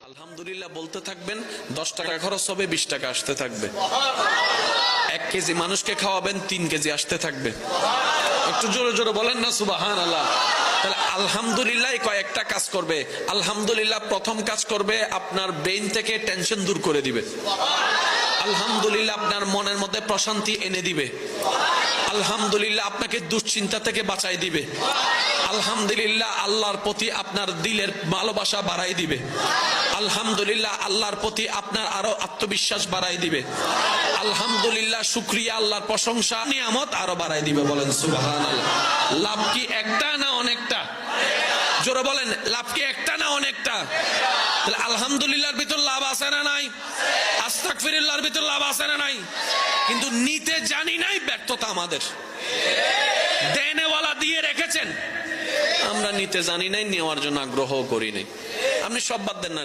আলহামদুলিল্লাহ বলতে থাকবেন, 10 টাকা খরচ হবে, 20 টাকা আসতে থাকবে। 1 কেজি মানুষকে খাওয়াবেন, 3 কেজি আসতে থাকবে। একটু জোরে জোরে বলেন না সুবহানাল্লাহ। তাহলে আলহামদুলিল্লাহ কয়েকটা কাজ করবে। আলহামদুলিল্লাহ প্রথম কাজ করবে, আপনার ব্রেইন থেকে টেনশন দূর করে দিবে। আলহামদুলিল্লাহ আপনার মনের মধ্যে প্রশান্তি এনে দিবে। আলহামদুলিল্লাহ আপনাকে দুশ্চিন্তা থেকে বাঁচাই দিবে। আলহামদুলিল্লাহ আল্লাহর প্রতি আপনার দিলের ভালোবাসা বাড়াই দিবে। আলহামদুলিল্লাহ আল্লাহর প্রতি আপনার আরো আত্মবিশ্বাস বাড়াই দিবে। আলহামদুলিল্লাহ শুকরিয়া, আল্লাহর প্রশংসা, নিয়ামত আরো বাড়াই দিবে। বলেন সুবহানাল্লাহ। লাভ কি একটা না অনেকটা? জোরে বলেন, লাভ কি একটা না অনেকটা? তাহলে আলহামদুলিল্লাহর ভিতর লাভ আছে না নাই? আস্তাগফিরুল্লাহর ভিতর লাভ আছে না নাই? কিন্তু নিতে জানি নাই, ব্যর্থতা আমাদের। দেনেওয়ালা দিয়ে রেখেছেন, আমরা নিতে জানি নাই, নেওয়ার জন্য আগ্রহ করি নাই। আপনি সব বাদ দেন না।